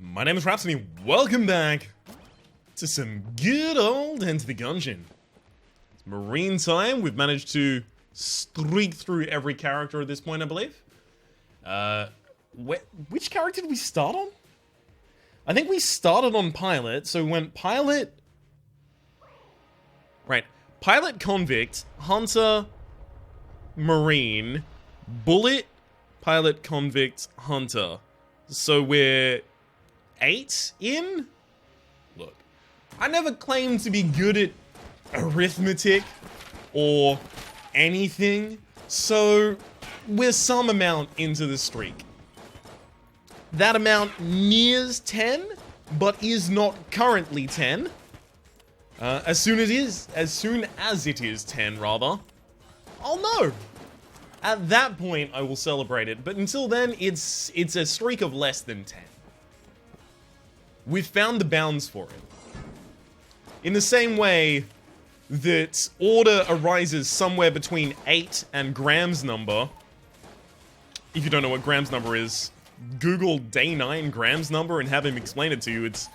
My name is Rhapsody. Welcome back to some good old Enter the Gungeon. It's Marine time. We've managed to streak through every character at this point, I believe. Which character did we start on? I think we started on Pilot, so we went Pilot... Right. Pilot, Convict, Hunter, Marine, Bullet, Pilot, Convict, Hunter. So we're 8 in? Look, I never claimed to be good at arithmetic or anything, so we're some amount into the streak. That amount nears 10, but is not currently 10. As soon as it is 10, rather, I'll know. At that point, I will celebrate it, but until then, it's a streak of less than 10. We've found the bounds for it. In the same way that order arises somewhere between 8 and Graham's number. If you don't know what Graham's number is, Google day 9 Graham's number and have him explain it to you. It's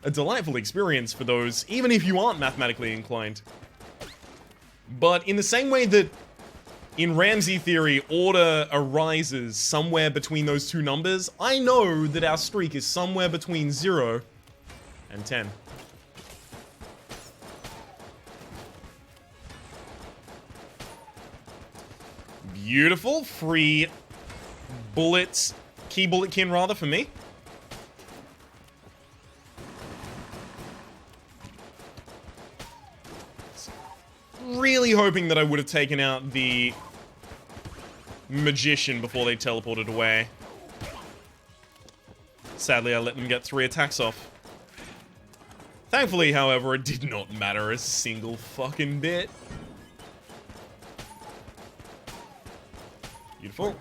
a delightful experience for those, even if you aren't mathematically inclined. But in the same way that in Ramsey theory, order arises somewhere between those two numbers, I know that our streak is somewhere between 0 and 10. Beautiful. Free bullets. Key bulletkin, rather, for me. Really hoping that I would have taken out the magician before they teleported away. Sadly, I let them get 3 attacks off. Thankfully, however, it did not matter a single fucking bit. Beautiful.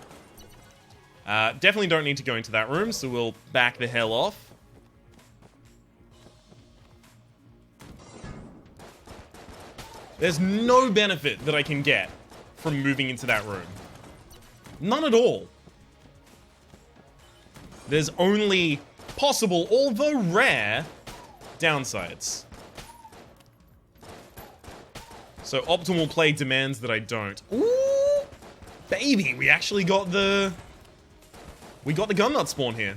Definitely don't need to go into that room, so we'll back the hell off. There's no benefit that I can get from moving into that room. None at all. There's only possible, although rare, downsides. So optimal play demands that I don't. Ooh! Baby, we actually got the... We got the gun nut spawn here.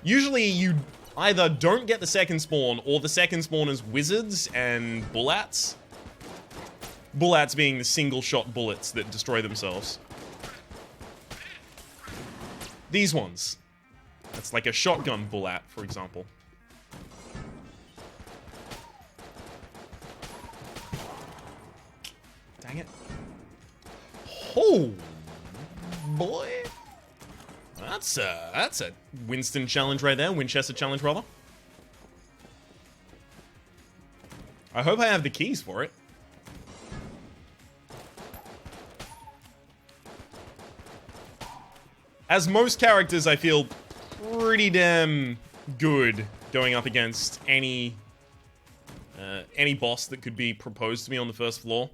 Usually you either don't get the second spawn, or the second spawn is wizards and bullats. Bullats being the single-shot bullets that destroy themselves. These ones. That's like a shotgun bullet, for example. Dang it. Oh, boy. That's a Winston challenge right there. Winchester challenge, rather. I hope I have the keys for it. As most characters, I feel pretty damn good going up against any boss that could be proposed to me on the first floor.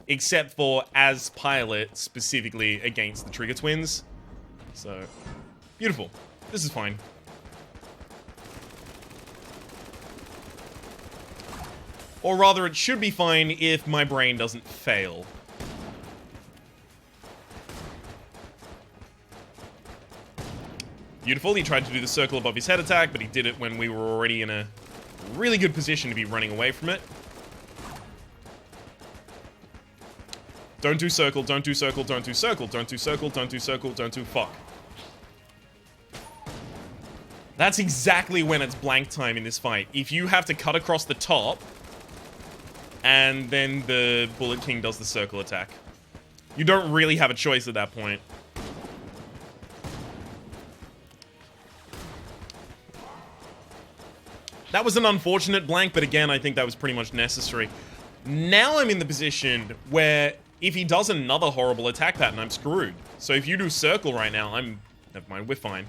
Except for as Pilot, specifically against the Trigger Twins. So, beautiful. This is fine. Or rather, it should be fine if my brain doesn't fail. Beautiful. He tried to do the circle above his head attack, but he did it when we were already in a really good position to be running away from it. Don't do circle, don't do circle, don't do circle, don't do circle, don't do circle, don't do fuck. That's exactly when it's blank time in this fight. If you have to cut across the top, and then the Bullet King does the circle attack. You don't really have a choice at that point. That was an unfortunate blank, but again, I think that was pretty much necessary. Now I'm in the position where if he does another horrible attack pattern, I'm screwed. So if you do circle right now, never mind, we're fine.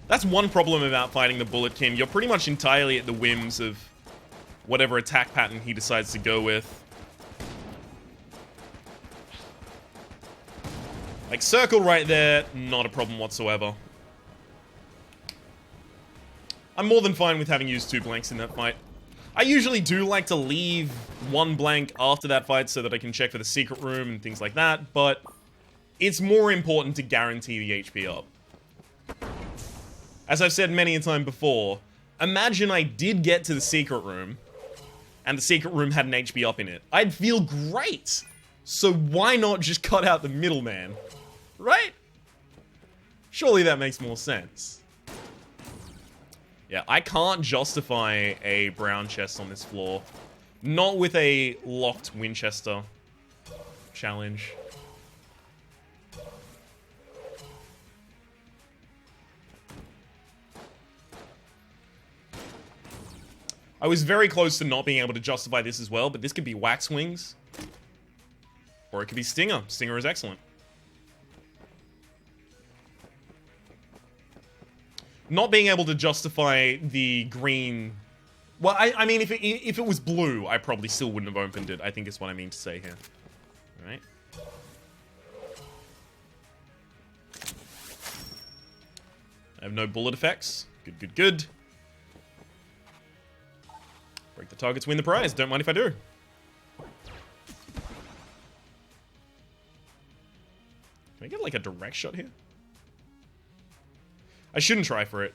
That's one problem about fighting the Bullet King. You're pretty much entirely at the whims of whatever attack pattern he decides to go with. Like, circle right there, not a problem whatsoever. I'm more than fine with having used 2 blanks in that fight. I usually do like to leave 1 blank after that fight so that I can check for the secret room and things like that, but it's more important to guarantee the HP up. As I've said many a time before, imagine I did get to the secret room, and the secret room had an HP up in it. I'd feel great! So why not just cut out the middleman? Right? Surely that makes more sense. Yeah, I can't justify a brown chest on this floor. Not with a locked Winchester challenge. I was very close to not being able to justify this as well, but this could be Wax Wings. Or it could be Stinger. Stinger is excellent. Not being able to justify the green... Well, I mean, if it was blue, I probably still wouldn't have opened it, I think is what I mean to say here. Alright. I have no bullet effects. Good, good, good. Break the targets, win the prize. Don't mind if I do. Can I get, like, a direct shot here? I shouldn't try for it.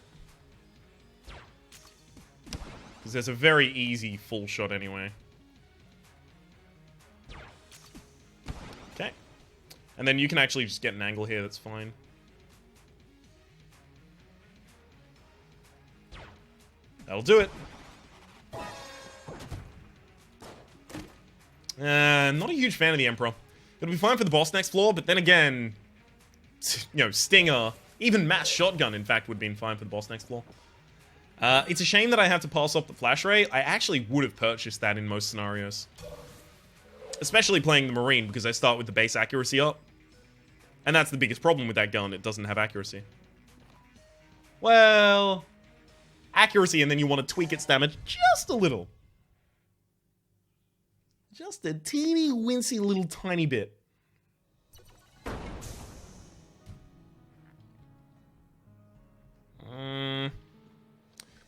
Because there's a very easy full shot anyway. Okay. And then you can actually just get an angle here, that's fine. That'll do it. Not a huge fan of the Emperor. It'll be fine for the boss next floor, but then again, you know, Stinger, even Mass Shotgun, in fact, would have been fine for the boss next floor. It's a shame that I have to pass off the Flash Ray. I actually would have purchased that in most scenarios. Especially playing the Marine, because I start with the base accuracy up. And that's the biggest problem with that gun, it doesn't have accuracy. Well, accuracy, and then you want to tweak its damage just a little. Just a teeny, wincy little tiny bit.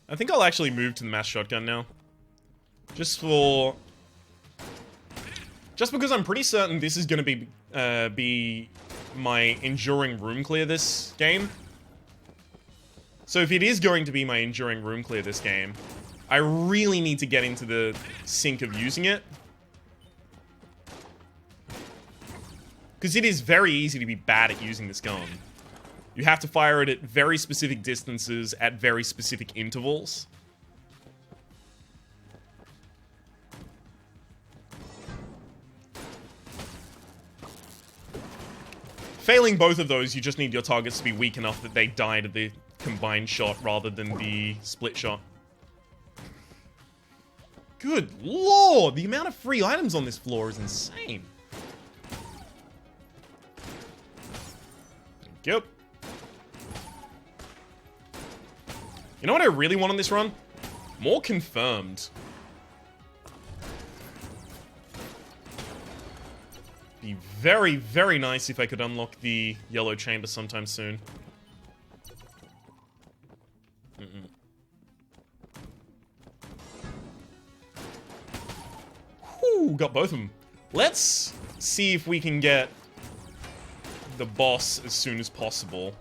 I think I'll actually move to the Mass Shotgun now. Just because I'm pretty certain this is going to be my enduring room clear this game. So if it is going to be my enduring room clear this game, I really need to get into the sync of using it. Because it is very easy to be bad at using this gun. You have to fire it at very specific distances at very specific intervals. Failing both of those, you just need your targets to be weak enough that they die to the combined shot rather than the split shot. Good lord! The amount of free items on this floor is insane. Yep. You know what I really want on this run? More confirmed. Be very, very nice if I could unlock the yellow chamber sometime soon. Whew, got both of them. Let's see if we can get the boss as soon as possible.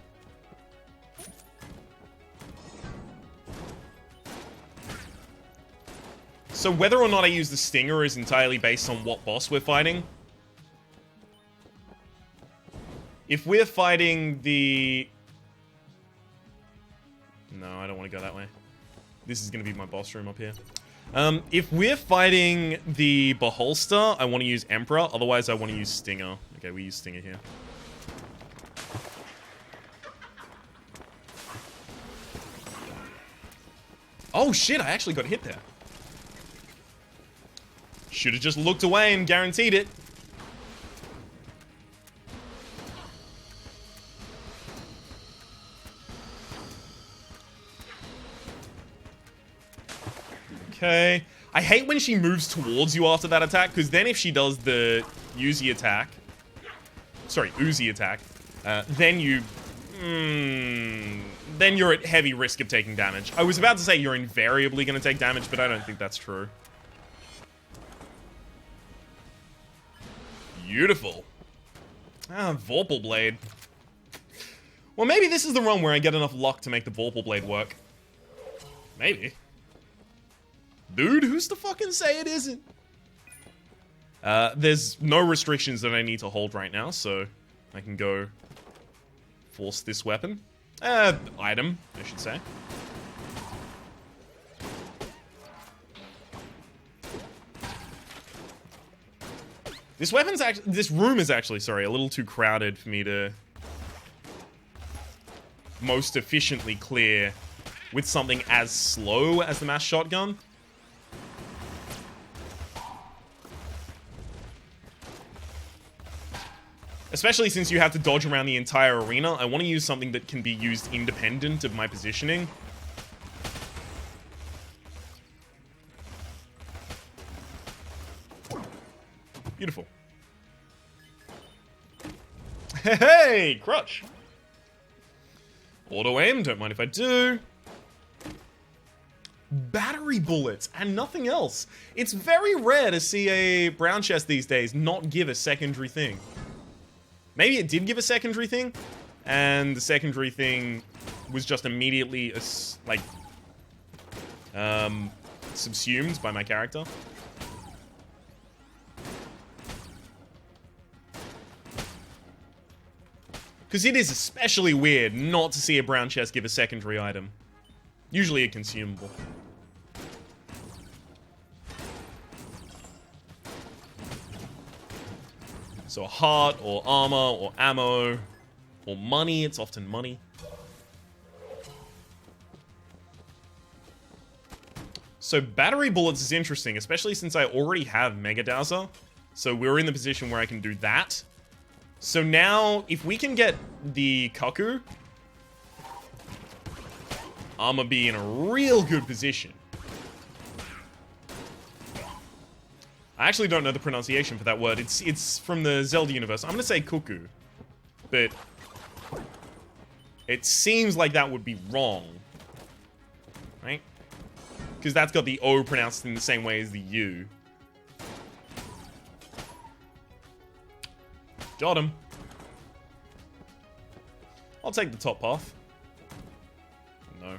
So whether or not I use the Stinger is entirely based on what boss we're fighting. If we're fighting the... No, I don't want to go that way. This is going to be my boss room up here. If we're fighting the Beholster, I want to use Emperor. Otherwise, I want to use Stinger. Okay, we use Stinger here. Oh shit, I actually got hit there. Should have just looked away and guaranteed it. Okay. I hate when she moves towards you after that attack, because then if she does the Uzi attack... Sorry, Uzi attack. then you... then you're at heavy risk of taking damage. I was about to say you're invariably going to take damage, but I don't think that's true. Beautiful. Ah, Vorpal Blade. Well, maybe this is the run where I get enough luck to make the Vorpal Blade work. Maybe. Dude, who's to fucking say it isn't? There's no restrictions that I need to hold right now, so I can go force this weapon. Item, I should say. This room is actually, sorry, a little too crowded for me to most efficiently clear with something as slow as the mass shotgun. Especially since you have to dodge around the entire arena, I want to use something that can be used independent of my positioning. Beautiful. Hey, crutch. Auto aim, don't mind if I do. Battery bullets and nothing else. It's very rare to see a brown chest these days not give a secondary thing. Maybe it did give a secondary thing, and the secondary thing was just immediately, subsumed by my character. Because it is especially weird not to see a brown chest give a secondary item. Usually a consumable. So heart, or armor, or ammo, or money. It's often money. So battery bullets is interesting, especially since I already have Mega Dowser. So we're in the position where I can do that. So now, if we can get the Kaku, I'ma be in a real good position. I actually don't know the pronunciation for that word. It's from the Zelda universe. I'm gonna say Cuckoo, but it seems like that would be wrong, right? Because that's got the O pronounced in the same way as the U. Got him. I'll take the top path. No.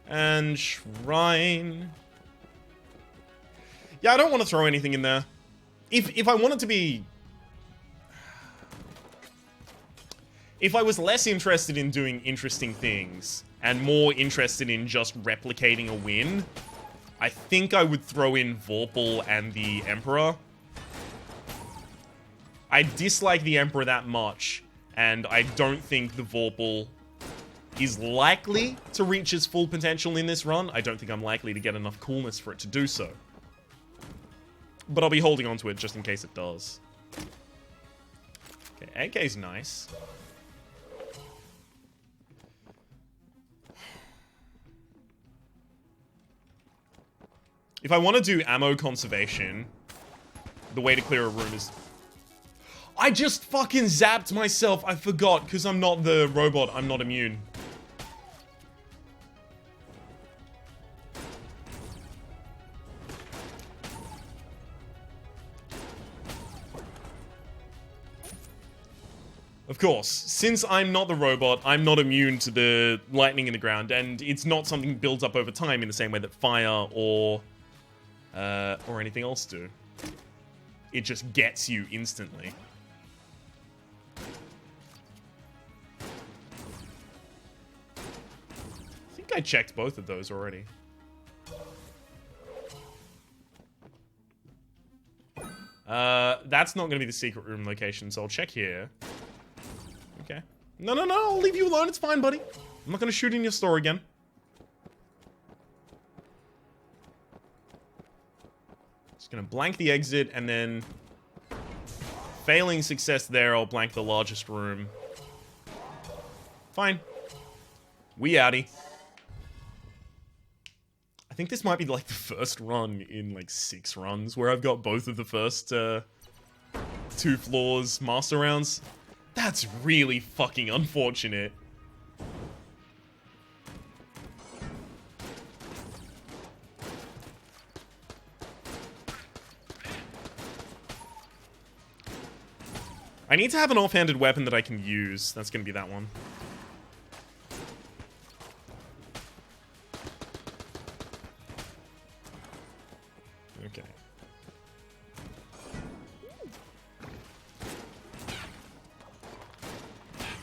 And Shrine. Yeah, I don't want to throw anything in there. If I wanted to be... If I was less interested in doing interesting things, and more interested in just replicating a win, I think I would throw in Vorpal and the Emperor. I dislike the Emperor that much, and I don't think the Vorpal is likely to reach its full potential in this run. I don't think I'm likely to get enough coolness for it to do so. But I'll be holding on to it just in case it does. Okay, AK's nice. If I want to do ammo conservation, the way to clear a room is... I just fucking zapped myself. I forgot, because I'm not the robot. I'm not immune. Of course, since I'm not the robot, I'm not immune to the lightning in the ground, and it's not something that builds up over time in the same way that fire or anything else do. It just gets you instantly. I think I checked both of those already. That's not going to be the secret room location, so I'll check here. Okay. No, I'll leave you alone. It's fine, buddy. I'm not going to shoot in your store again. Just going to blank the exit, and then... Failing success there, I'll blank the largest room. Fine. We outie. I think this might be like the first run in like 6 runs where I've got both of the first 2 floors master rounds. That's really fucking unfortunate. I need to have an offhanded weapon that I can use. That's gonna be that one. Okay.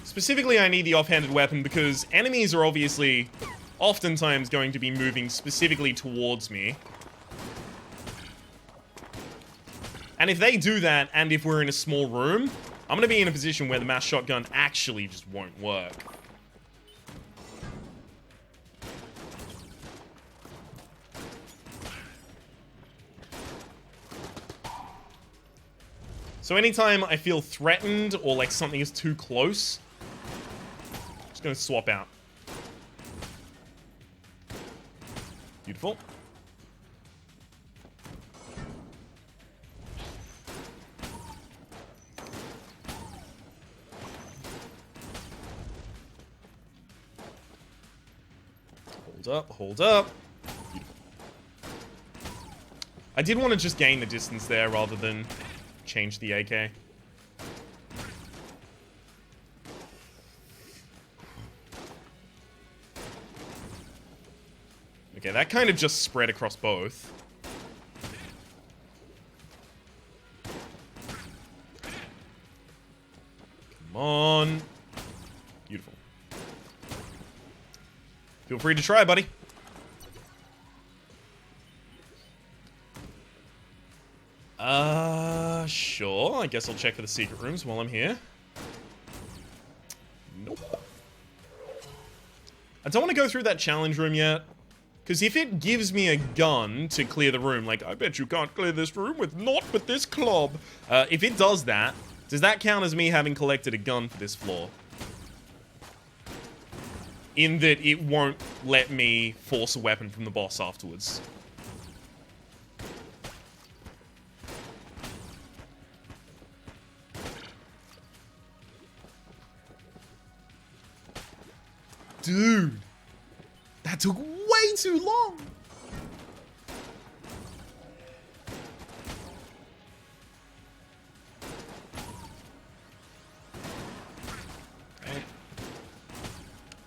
Specifically, I need the offhanded weapon because enemies are obviously oftentimes going to be moving specifically towards me. And if they do that, and if we're in a small room, I'm going to be in a position where the mass shotgun actually just won't work. So anytime I feel threatened or like something is too close, I'm just going to swap out. Beautiful. Hold up. Beautiful. I did want to just gain the distance there rather than change the AK. Okay, that kind of just spread across both. Come on. Beautiful. Feel free to try, buddy. Sure. I guess I'll check for the secret rooms while I'm here. Nope. I don't want to go through that challenge room yet. Because if it gives me a gun to clear the room, like, I bet you can't clear this room with this club. If it does that count as me having collected a gun for this floor? In that it won't let me force a weapon from the boss afterwards. Dude, that took way too long. Okay.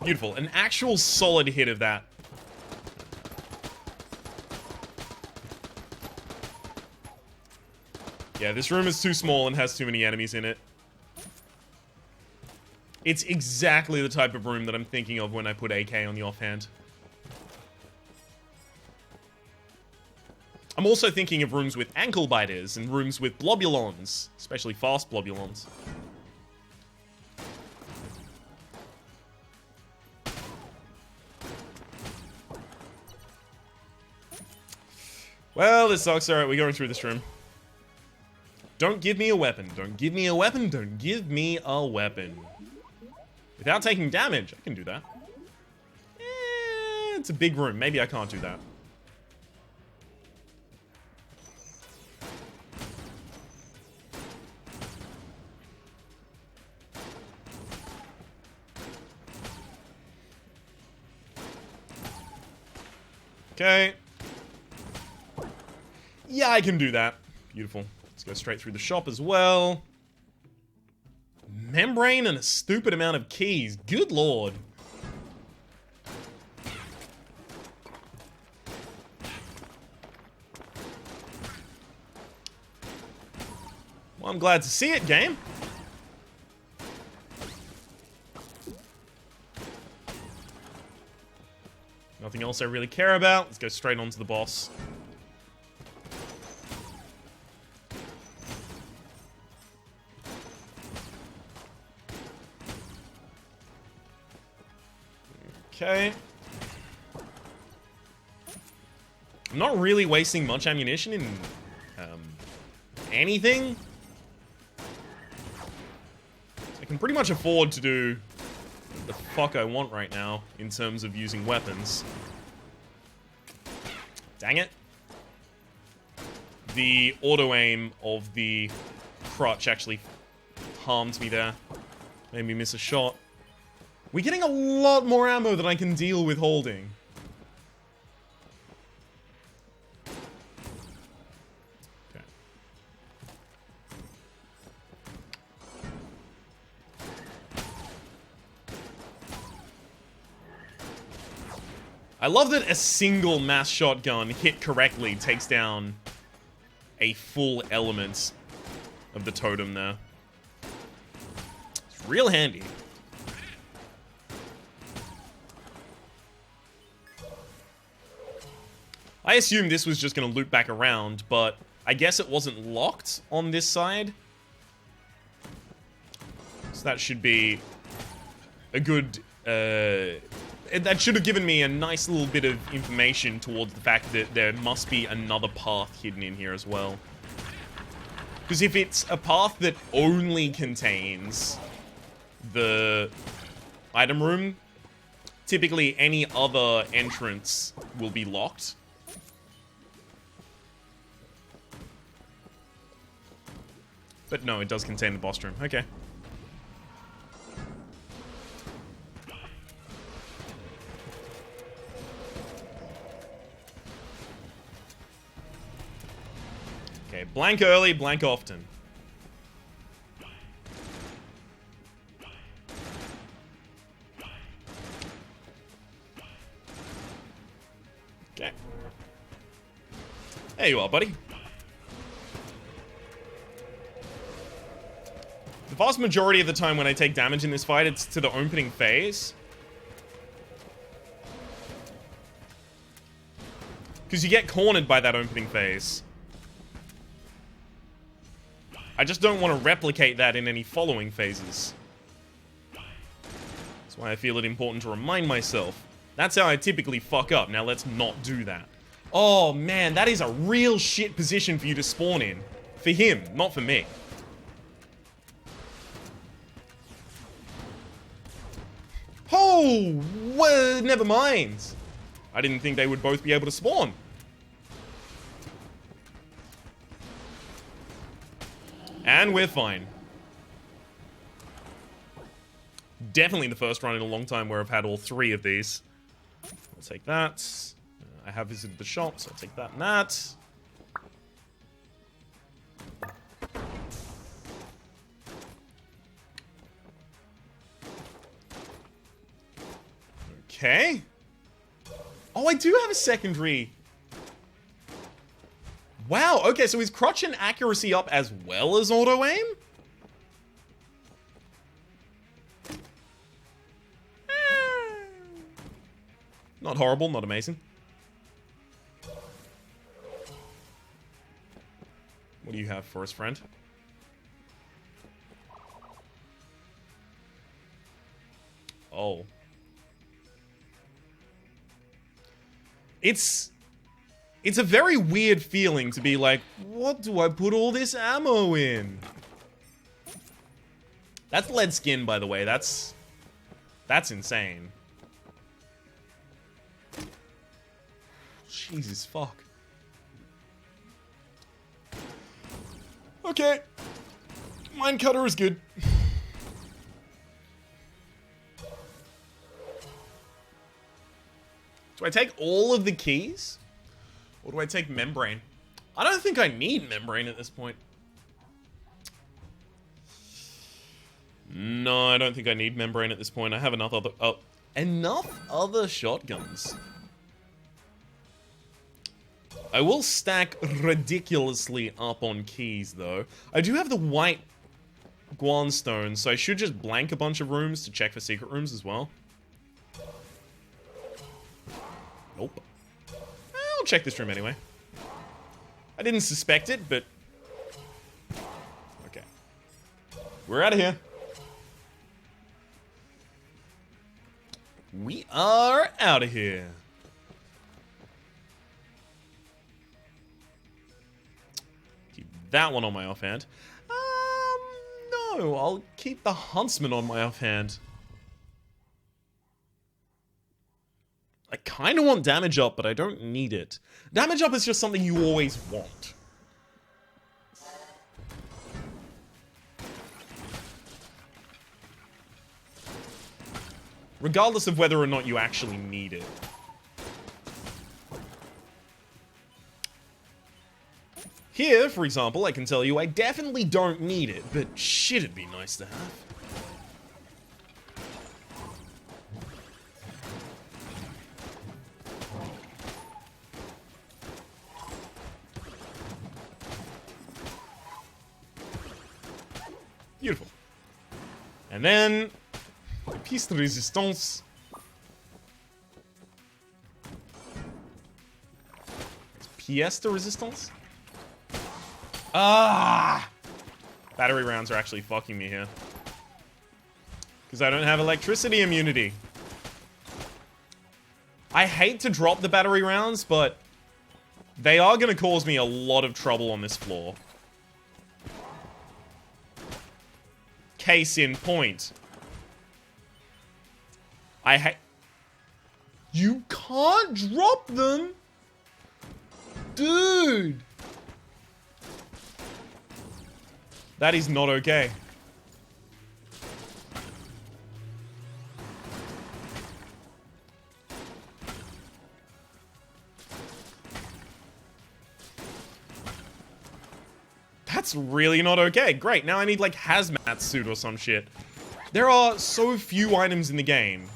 Beautiful. An actual solid hit of that. Yeah, this room is too small and has too many enemies in it. It's exactly the type of room that I'm thinking of when I put AK on the offhand. I'm also thinking of rooms with ankle biters and rooms with blobulons, especially fast blobulons. Well, this sucks. Alright, we're going through this room. Don't give me a weapon. Don't give me a weapon. Don't give me a weapon. Without taking damage, I can do that. It's a big room. Maybe I can't do that. Okay. Yeah, I can do that. Beautiful. Let's go straight through the shop as well. Membrane and a stupid amount of keys. Good lord. Well, I'm glad to see it, game. Nothing else I really care about. Let's go straight on to the boss. Okay. I'm not really wasting much ammunition in anything. I can pretty much afford to do the fuck I want right now in terms of using weapons. Dang it. The auto-aim of the crutch actually harmed me there. Made me miss a shot. We're getting a lot more ammo than I can deal with holding. Okay. I love that a single mass shotgun hit correctly takes down a full element of the totem there. It's real handy. I assumed this was just going to loop back around, but I guess it wasn't locked on this side. So that should be a good... that should have given me a nice little bit of information towards the fact that there must be another path hidden in here as well. Because if it's a path that only contains the item room, typically any other entrance will be locked. But no, it does contain the boss room. Okay. Okay, blank early, blank often. Okay. There you are, buddy. The vast majority of the time when I take damage in this fight, it's to the opening phase. Because you get cornered by that opening phase. I just don't want to replicate that in any following phases. That's why I feel it important to remind myself. That's how I typically fuck up. Now let's not do that. Oh man, that is a real shit position for you to spawn in. For him, not for me. Oh, well, never mind. I didn't think they would both be able to spawn. And we're fine. Definitely the first run in a long time where I've had all three of these. I'll take that. I have visited the shop, so I'll take that and that. Okay. Oh, I do have a secondary. Wow, okay, so is crotch and accuracy up as well as auto-aim? Not horrible, not amazing. What do you have for us, friend? Oh. It's a very weird feeling to be like, what do I put all this ammo in? That's lead skin, by the way. That's insane. Jesus fuck. Okay. Mine cutter is good. Do I take all of the keys? Or do I take membrane? I don't think I need membrane at this point. No, I don't think I need membrane at this point. I have enough other shotguns. I will stack ridiculously up on keys, though. I do have the white Guan stone, so I should just blank a bunch of rooms to check for secret rooms as well. Nope. I'll check this room anyway. I didn't suspect it, but... Okay. We're out of here. We are out of here. Keep that one on my offhand. No, I'll keep the Huntsman on my offhand. I kind of want damage up, but I don't need it. Damage up is just something you always want. regardless of whether or not you actually need it. Here, for example, I can tell you I definitely don't need it, but shit, it'd be nice to have. Beautiful. And then, piece de resistance. Pièce de resistance? Ah! Battery rounds are actually fucking me here. Because I don't have electricity immunity. I hate to drop the battery rounds, but they are going to cause me a lot of trouble on this floor. Case in point. I hate... You can't drop them! Dude! That is not okay. That's really not okay. Great, now I need like hazmat suit or some shit. There are so few items in the game.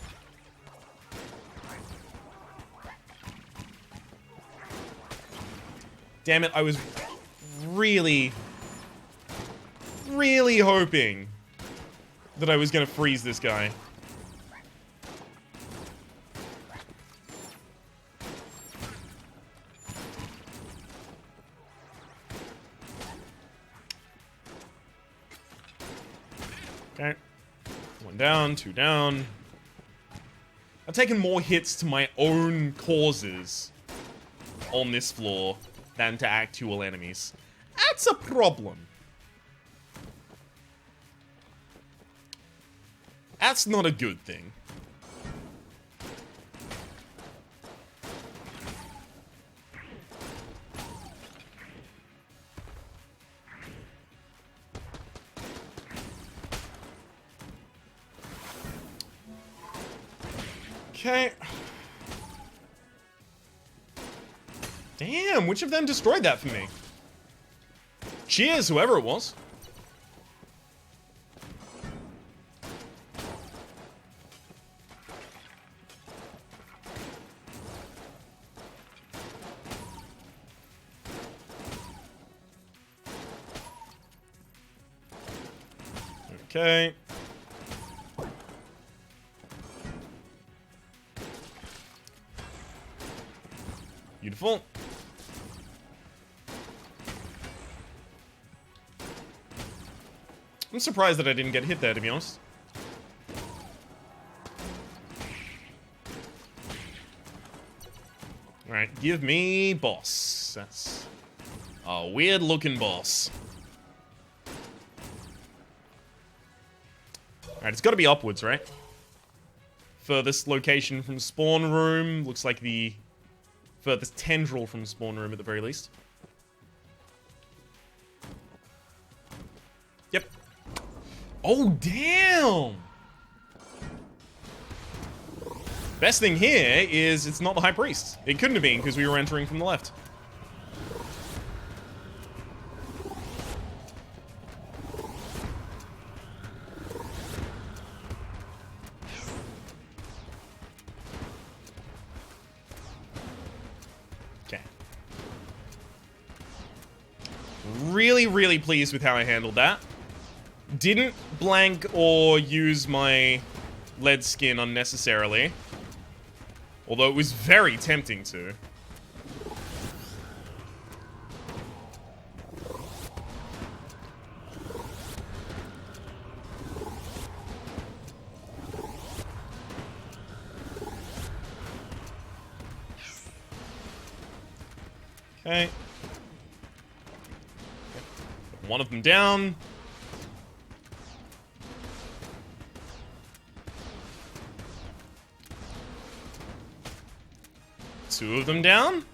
Damn it, I was really hoping that I was gonna freeze this guy. Okay. 1 down, 2 down. I've taken more hits to my own causes on this floor than to actual enemies. That's a problem. That's not a good thing. Okay. Damn, which of them destroyed that for me? Cheers, whoever it was. Okay. Beautiful. I'm surprised that I didn't get hit there, to be honest. Alright, give me boss. That's a weird-looking boss. Alright, it's gotta be upwards, right? Furthest location from spawn room. Looks like the furthest tendril from spawn room at the very least. Yep. Oh, damn! Best thing here is it's not the High Priest. It couldn't have been because we were entering from the left. Okay. Really pleased with how I handled that. Didn't blank or use my lead skin unnecessarily. Although it was very tempting to. Okay. One of them down. Two of them down.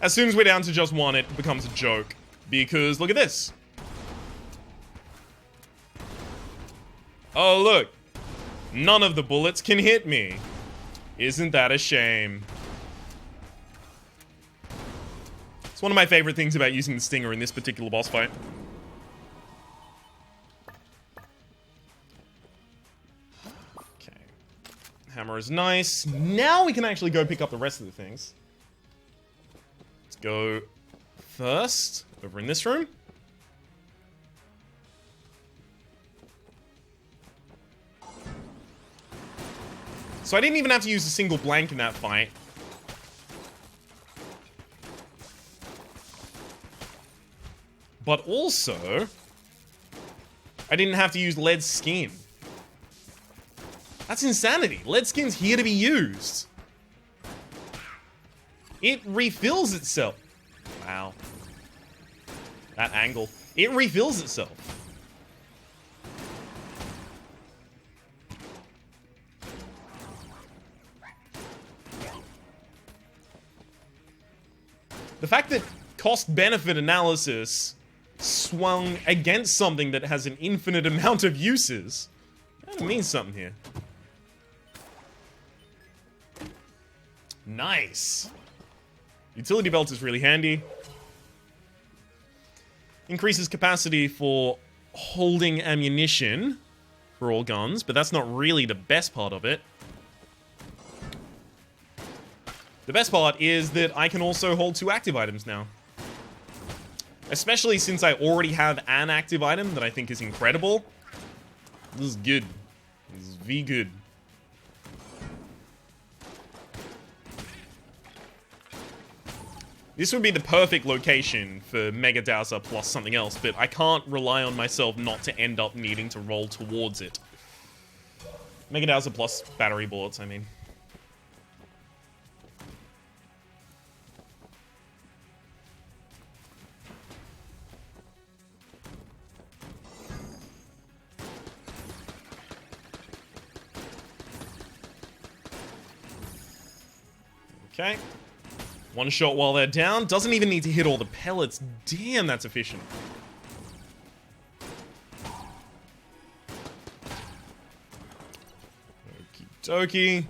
As soon as we're down to just one, it becomes a joke. Because look at this. Oh, look. None of the bullets can hit me. Isn't that a shame? It's one of my favorite things about using the Stinger in this particular boss fight. Okay. Hammer is nice. Now we can actually go pick up the rest of the things. Let's go first over in this room. So I didn't even have to use a single blank in that fight. But also, I didn't have to use lead skin. That's insanity. Lead skin's here to be used. It refills itself. Wow. That angle. It refills itself. The fact that cost-benefit analysis swung against something that has an infinite amount of uses, that means something here. Nice. Utility belt is really handy. Increases capacity for holding ammunition for all guns, but that's not really the best part of it. The best part is that I can also hold 2 active items now. Especially since I already have an active item that I think is incredible. This is good. This is V good. This would be the perfect location for Mega Dowser plus something else, but I can't rely on myself not to end up needing to roll towards it. Mega Dowser plus battery bullets, I mean. Okay. One shot while they're down. Doesn't even need to hit all the pellets. Damn, that's efficient. Okie dokie.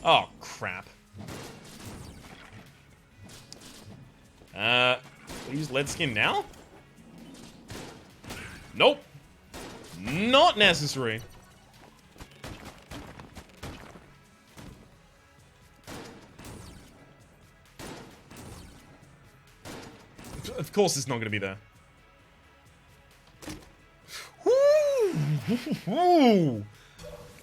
Oh, crap. Use lead skin now? Nope. Not necessary. Of course it's not going to be there. Woo!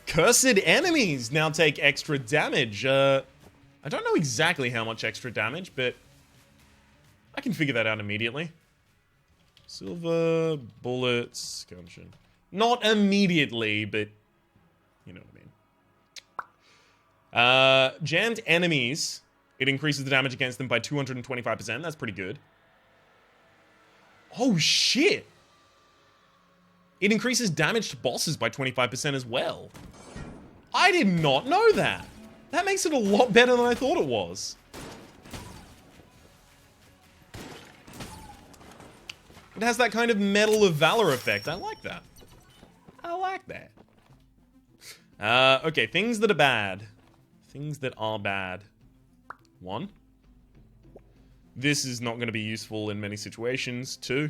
Cursed enemies now take extra damage. I don't know exactly how much extra damage, but I can figure that out immediately. Silver, bullets, Gungeon. Not immediately, but you know what I mean. Jammed enemies, it increases the damage against them by 225%. That's pretty good. Oh, shit. It increases damage to bosses by 25% as well. I did not know that. That makes it a lot better than I thought it was. It has that kind of Medal of Valor effect. I like that. I like that. Okay, things that are bad. Things that are bad. 1. This is not going to be useful in many situations. 2.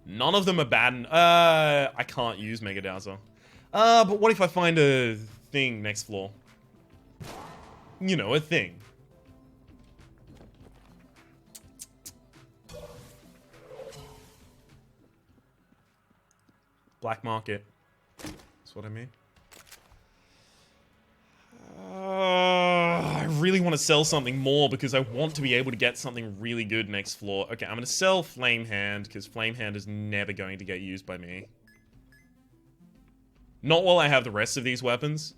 None of them are bad. I can't use Mega Dowser. But what if I find a thing next floor? You know, a thing. Black market. That's what I mean. I really want to sell something more because I want to be able to get something really good next floor. Okay, I'm going to sell Flame Hand because Flame Hand is never going to get used by me. Not while I have the rest of these weapons.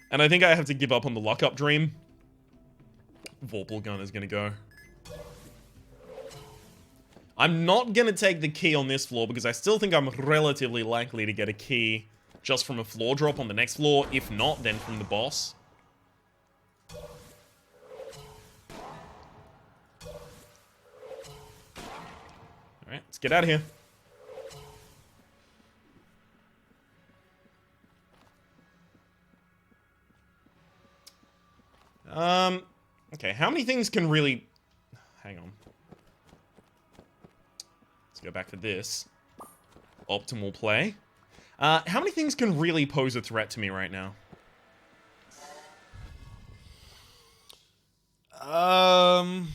And I think I have to give up on the Lock-Up Dream. Vorpal Gun is going to go. I'm not going to take the key on this floor because I still think I'm relatively likely to get a key just from a floor drop on the next floor. If not, then from the boss. Alright, let's get out of here. Okay, how many things can really... Hang on. Let's go back to this. Optimal play. How many things can really pose a threat to me right now? I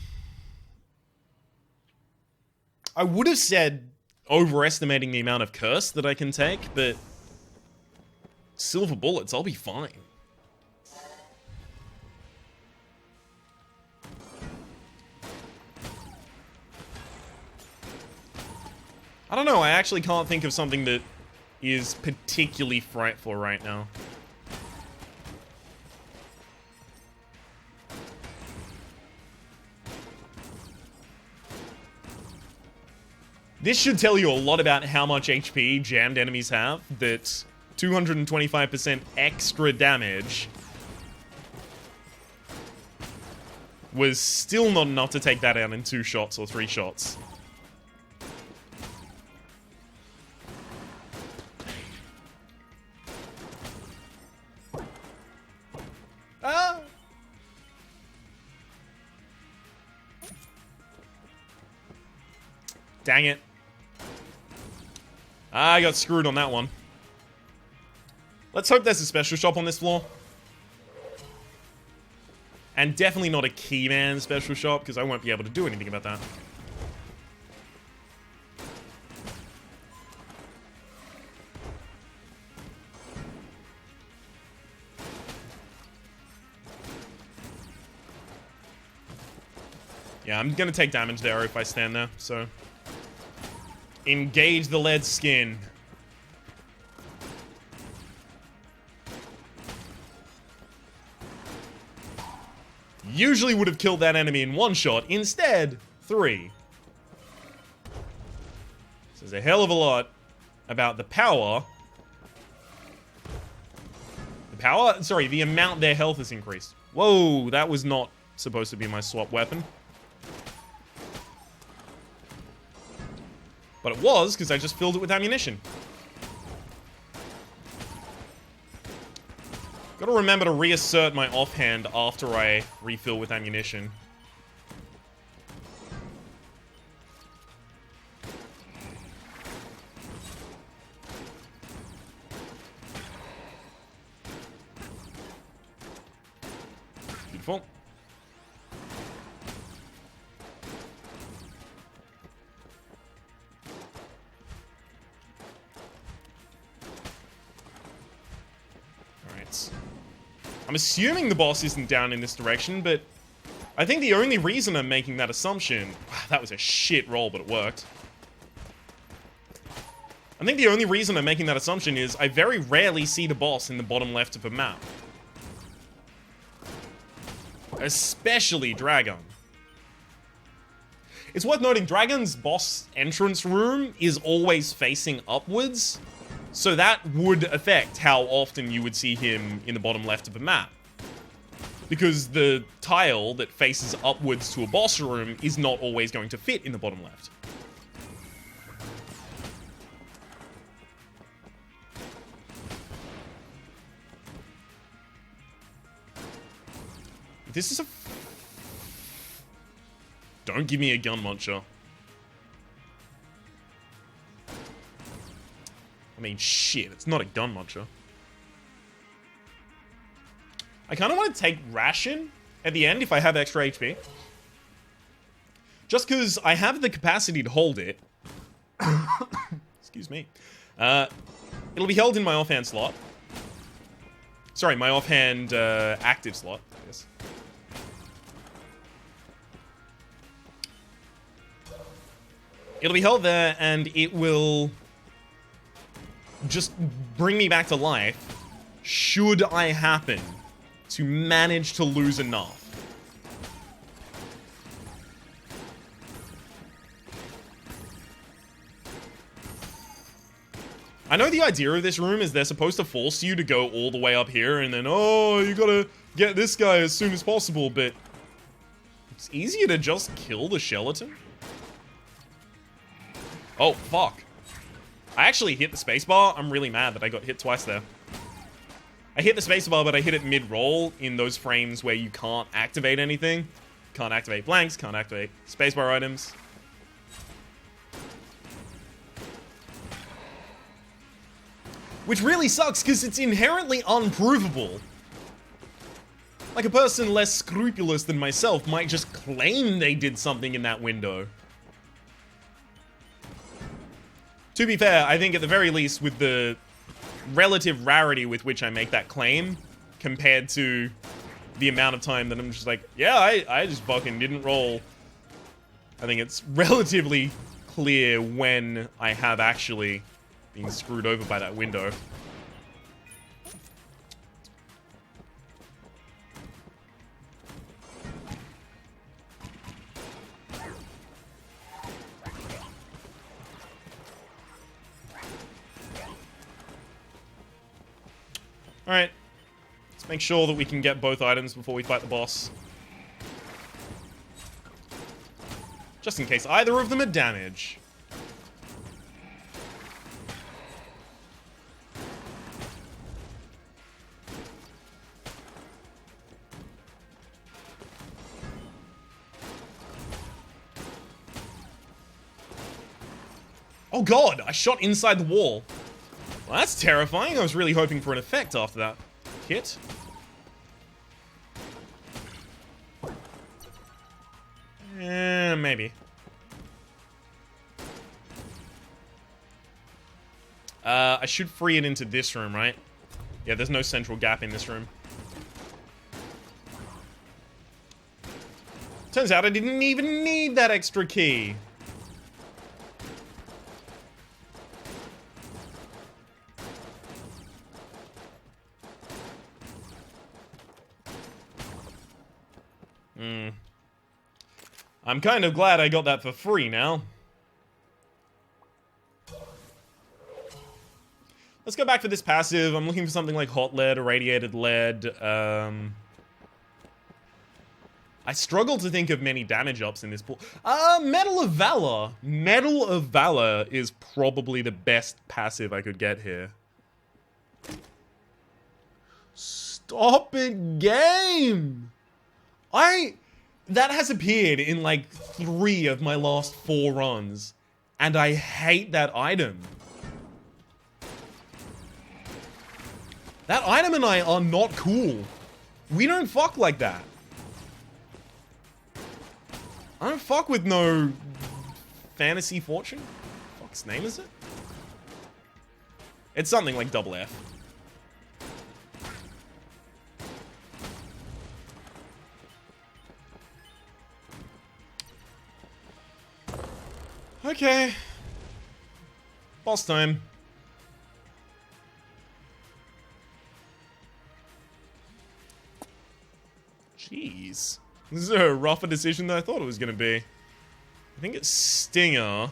would have said overestimating the amount of curse that I can take, but... Silver bullets, I'll be fine. I don't know, I actually can't think of something that is particularly frightful right now. This should tell you a lot about how much HP jammed enemies have, that 225% extra damage was still not enough to take that out in 2 shots or 3 shots. Dang it. I got screwed on that one. Let's hope there's a special shop on this floor. And definitely not a keyman special shop, because I won't be able to do anything about that. Yeah, I'm gonna take damage there if I stand there, so... Engage the lead skin. Usually would have killed that enemy in 1 shot. Instead, 3. Says a hell of a lot about the power. Sorry, the amount their health is increased. Whoa, that was not supposed to be my swap weapon. But it was, because I just filled it with ammunition. Gotta remember to reassert my offhand after I refill with ammunition. Beautiful. I'm assuming the boss isn't down in this direction, but I think the only reason I'm making that assumption... That was a shit roll, but it worked. I think the only reason I'm making that assumption is I very rarely see the boss in the bottom left of a map. Especially Dragon. It's worth noting, Dragon's boss entrance room is always facing upwards. So that would affect how often you would see him in the bottom left of a map. Because the tile that faces upwards to a boss room is not always going to fit in the bottom left. This is a... Don't give me a gun muncher. I mean, shit, it's not a gun muncher. I kind of want to take Ration at the end if I have extra HP. Just because I have the capacity to hold it. Excuse me. It'll be held in my offhand slot. Sorry, my offhand active slot, I guess. It'll be held there, and it will... just bring me back to life should I happen to manage to lose enough. I know the idea of this room is they're supposed to force you to go all the way up here and then, oh, you gotta get this guy as soon as possible, but it's easier to just kill the skeleton. Oh, fuck. I actually hit the spacebar. I'm really mad that I got hit twice there. I hit the spacebar, but I hit it mid-roll in those frames where you can't activate anything. Can't activate blanks, can't activate spacebar items. Which really sucks, because it's inherently unprovable. Like, a person less scrupulous than myself might just claim they did something in that window. To be fair, I think at the very least, with the relative rarity with which I make that claim, compared to the amount of time that I'm just like, yeah, I just fucking didn't roll. I think it's relatively clear when I have actually being screwed over by that window. Alright. Let's make sure that we can get both items before we fight the boss. Just in case either of them are damaged. Oh god, I shot inside the wall. Well, that's terrifying. I was really hoping for an effect after that hit. Maybe. I should free it into this room, right? Yeah, there's no central gap in this room. Turns out I didn't even need that extra key. I'm kind of glad I got that for free now. Let's go back for this passive. I'm looking for something like hot lead, irradiated lead. I struggle to think of many damage ups in this pool. Medal of Valor. Medal of Valor is probably the best passive I could get here. Stop it, game! That has appeared in like 3 of my last 4 runs, and I hate that item. That item and I are not cool. We don't fuck like that. I don't fuck with no fantasy fortune. What fuck's name is it? It's something like double F. Okay. Boss time. Jeez. This is a rougher decision than I thought it was going to be. I think it's Stinger.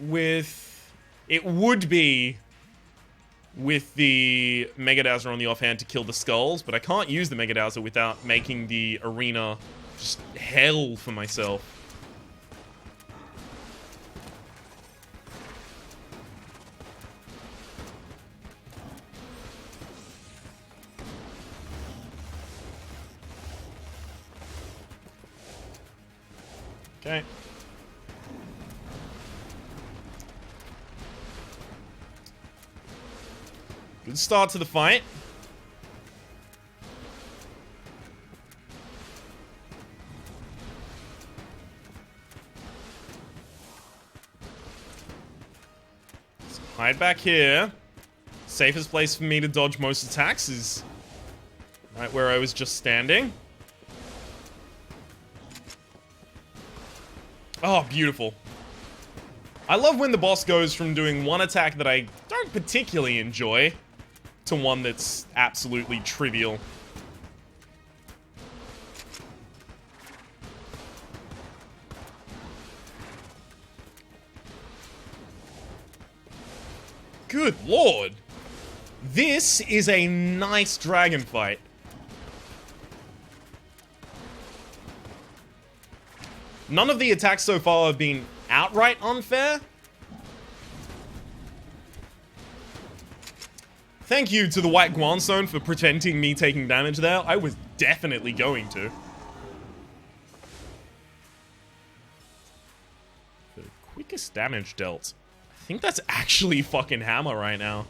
It would be with the Mega Dowser on the offhand to kill the skulls, but I can't use the Mega Dowser without making the arena just hell for myself. Okay. Good start to the fight. Let's hide back here. Safest place for me to dodge most attacks is right where I was just standing. Oh, beautiful. I love when the boss goes from doing one attack that I don't particularly enjoy to one that's absolutely trivial. Good lord. This is a nice dragon fight. None of the attacks so far have been outright unfair. Thank you to the White Guanstone for preventing me taking damage there. I was definitely going to. The quickest damage dealt. I think that's actually fucking hammer right now.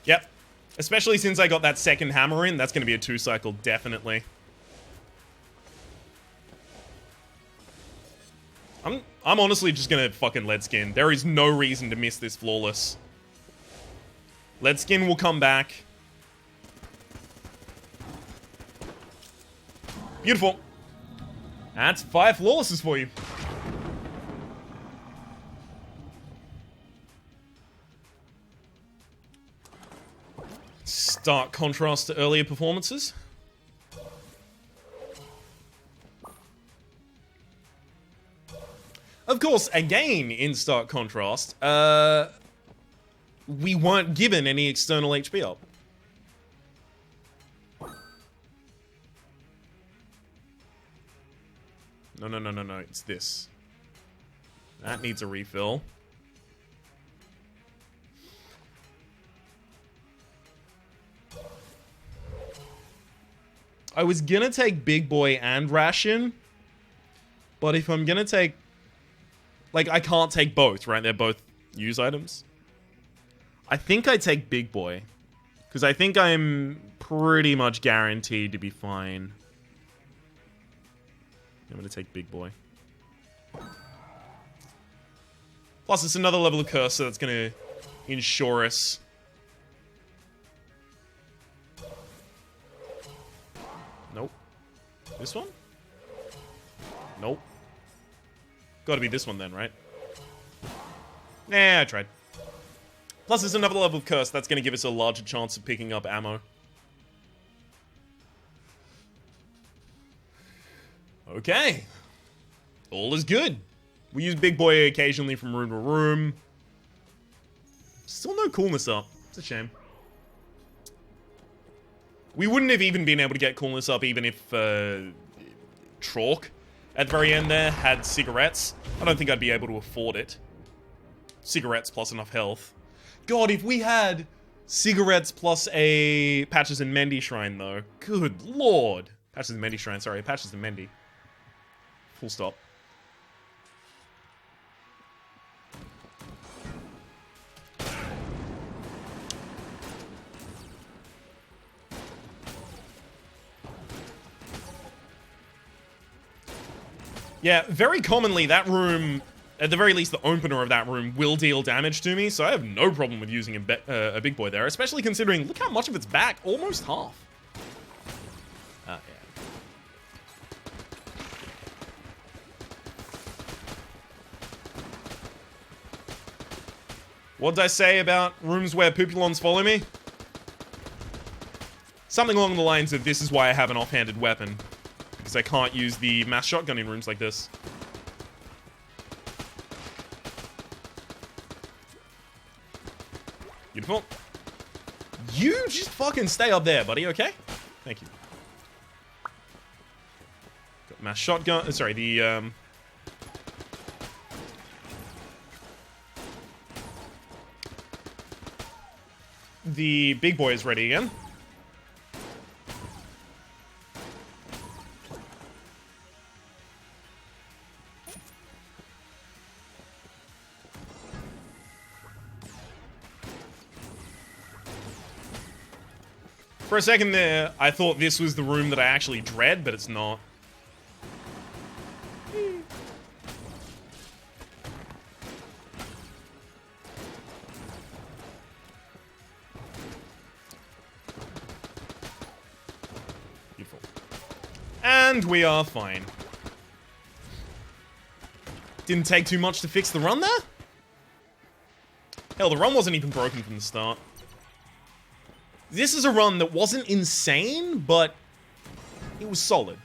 Yep. Especially since I got that second hammer in, that's going to be a 2-cycle, definitely. I'm honestly just going to fucking Lead Skin. There is no reason to miss this flawless. Lead Skin will come back. Beautiful. That's 5 flawlesses for you. Stark contrast to earlier performances. Of course, again, in stark contrast, we weren't given any external HP up. No, it's this. That needs a refill. I was gonna take Big Boy and Ration, but if I'm gonna take... Like, I can't take both, right? They're both use items. I think I take Big Boy, because I think I'm pretty much guaranteed to be fine. I'm gonna take Big Boy. Plus, it's another level of curse, so that's gonna ensure us... Nope. This one? Nope. Gotta be this one then, right? Nah, I tried. Plus, there's another level of curse that's gonna give us a larger chance of picking up ammo. Okay. All is good. We use Big Boy occasionally from room to room. Still no coolness up. It's a shame. We wouldn't have even been able to get coolness up even if Chalk at the very end there had cigarettes. I don't think I'd be able to afford it. Cigarettes plus enough health. God, if we had cigarettes plus a Patches and Mendy shrine though. Good lord. Patches and Mendy shrine, sorry. Patches and Mendy. Full stop. Yeah, very commonly that room, at the very least the opener of that room, will deal damage to me, so I have no problem with using a Big Boy there, especially considering, look how much of it's back, almost half. Yeah. What did I say about rooms where Pupilons follow me? Something along the lines of, this is why I have an offhanded weapon. Because I can't use the mass shotgun in rooms like this. Beautiful. You just fucking stay up there, buddy, okay? Thank you. Got mass shotgun, sorry, the Big Boy is ready again. For a second there, I thought this was the room that I actually dread, but it's not. Beautiful. And we are fine. Didn't take too much to fix the run there? Hell, the run wasn't even broken from the start. This is a run that wasn't insane, but it was solid.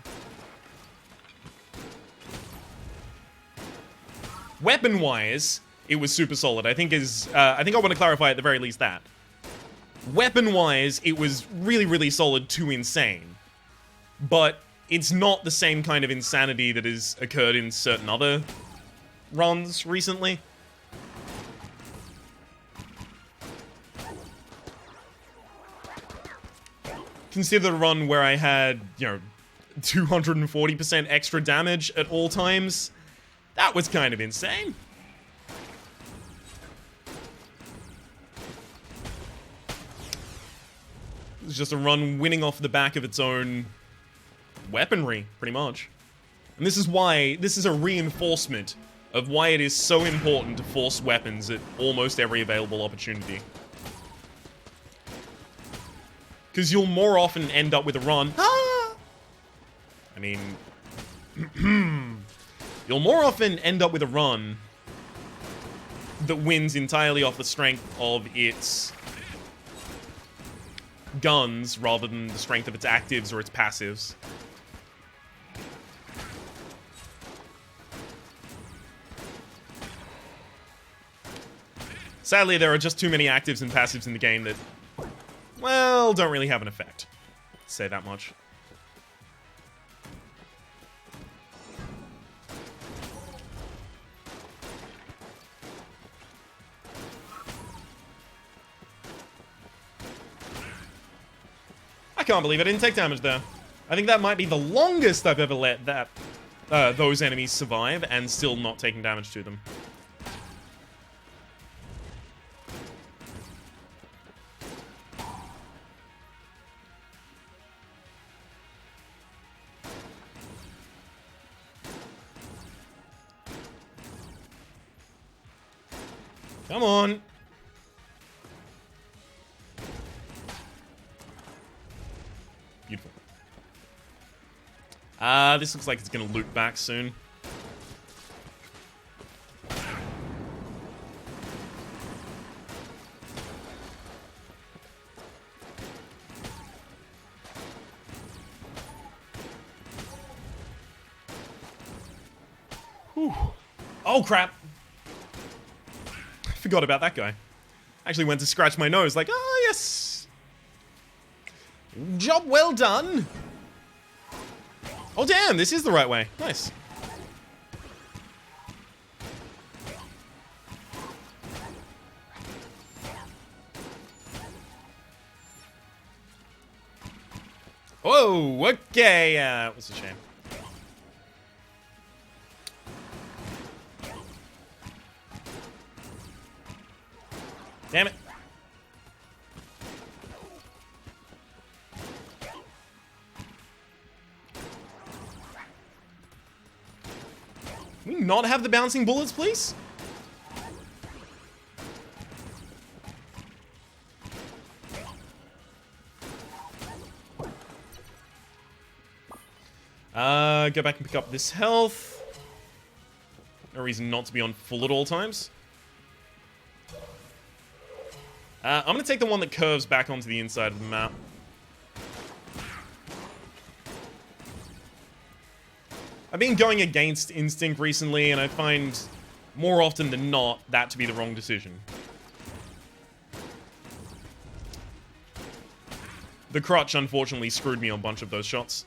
Weapon-wise, it was super solid. I think I want to clarify at the very least that. Weapon-wise, it was really, really solid to insane. But it's not the same kind of insanity that has occurred in certain other runs recently. Consider the run where I had, 240% extra damage at all times. That was kind of insane. It was just a run winning off the back of its own weaponry, pretty much. And this is a reinforcement of why it is so important to force weapons at almost every available opportunity. Because you'll more often end up with a run. I mean, you'll more often end up with a run that wins entirely off the strength of its guns rather than the strength of its actives or its passives. Sadly, there are just too many actives and passives in the game that, well, don't really have an effect. Say that much. I can't believe I didn't take damage there. I think that might be the longest I've ever let those enemies survive and still not taking damage to them. Come on. Beautiful. This looks like it's gonna loop back soon. Whew. Oh, crap. Forgot about that guy. Actually went to scratch my nose like, oh, yes. Job well done. Oh, damn, this is the right way. Nice. Whoa, okay. It was a shame. Damn it. Can we not have the bouncing bullets, please? Go back and pick up this health. No reason not to be on full at all times. I'm gonna take the one that curves back onto the inside of the map. I've been going against instinct recently, and I find more often than not that to be the wrong decision. The crutch, unfortunately, screwed me on a bunch of those shots.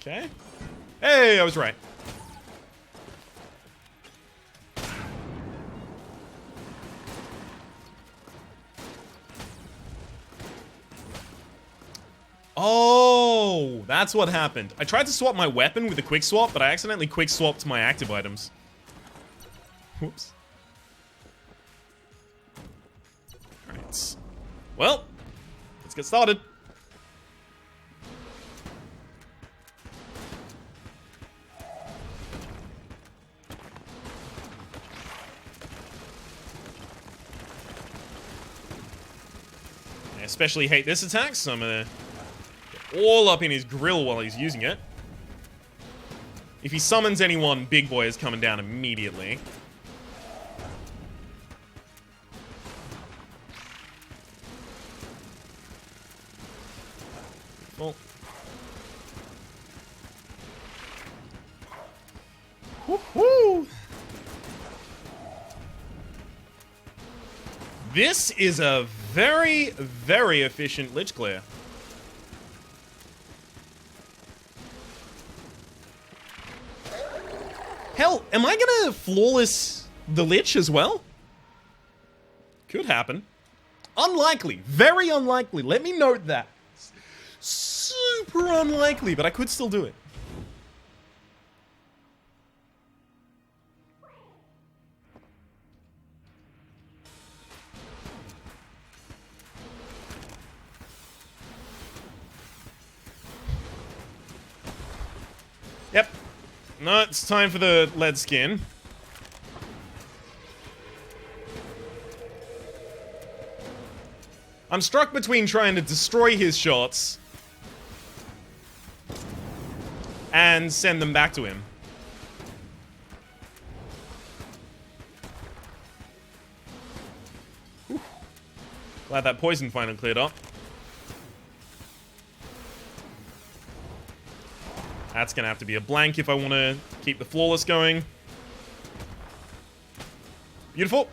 Okay. Hey, I was right. Oh, that's what happened. I tried to swap my weapon with a quick swap, but I accidentally quick swapped my active items. Whoops. Alright. Well, let's get started. I especially hate this attack, so I'm gonna all up in his grill while he's using it. If he summons anyone, Big Boy is coming down immediately. Well. Woohoo! This is a very, very efficient Lich clear. Hell, am I gonna flawless the Lich as well? Could happen. Unlikely. Very unlikely. Let me note that. Super unlikely, but I could still do it. Yep. No, it's time for the lead skin. I'm struck between trying to destroy his shots and send them back to him. Whew. Glad that poison finally cleared up. That's gonna have to be a blank if I want to keep the flawless going. Beautiful.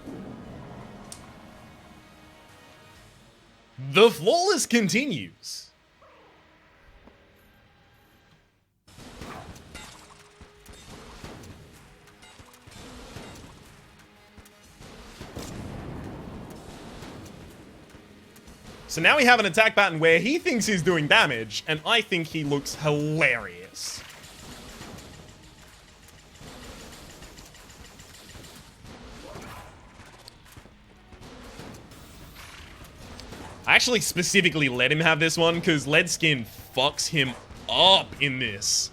The flawless continues. So now we have an attack pattern where he thinks he's doing damage, and I think he looks hilarious. I actually specifically let him have this one, because lead skin fucks him up in this.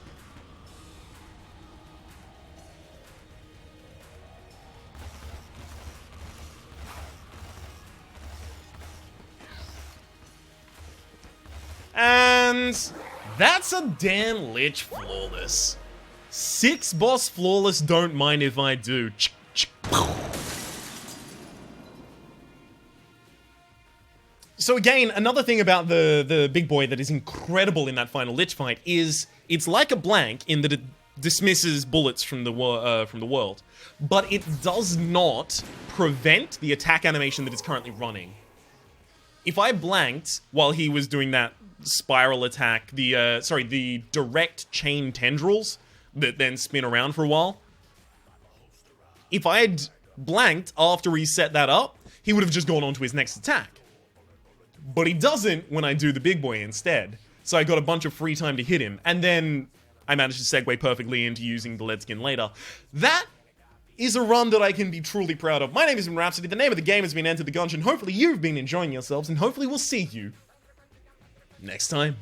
And that's a damn Lich flawless. 6 boss flawless, don't mind if I do. So again, another thing about the Big Boy that is incredible in that final Lich fight is it's like a blank in that it dismisses bullets from the world, but it does not prevent the attack animation that is currently running. If I blanked while he was doing that spiral attack, the direct chain tendrils that then spin around for a while, if I had blanked after he set that up, he would have just gone on to his next attack. But he doesn't when I do the Big Boy instead. So I got a bunch of free time to hit him, and then I managed to segue perfectly into using the lead skin later. That is a run that I can be truly proud of. My name is Rhapsody, the name of the game has been entered the Gungeon. Hopefully you've been enjoying yourselves, and hopefully we'll see you next time.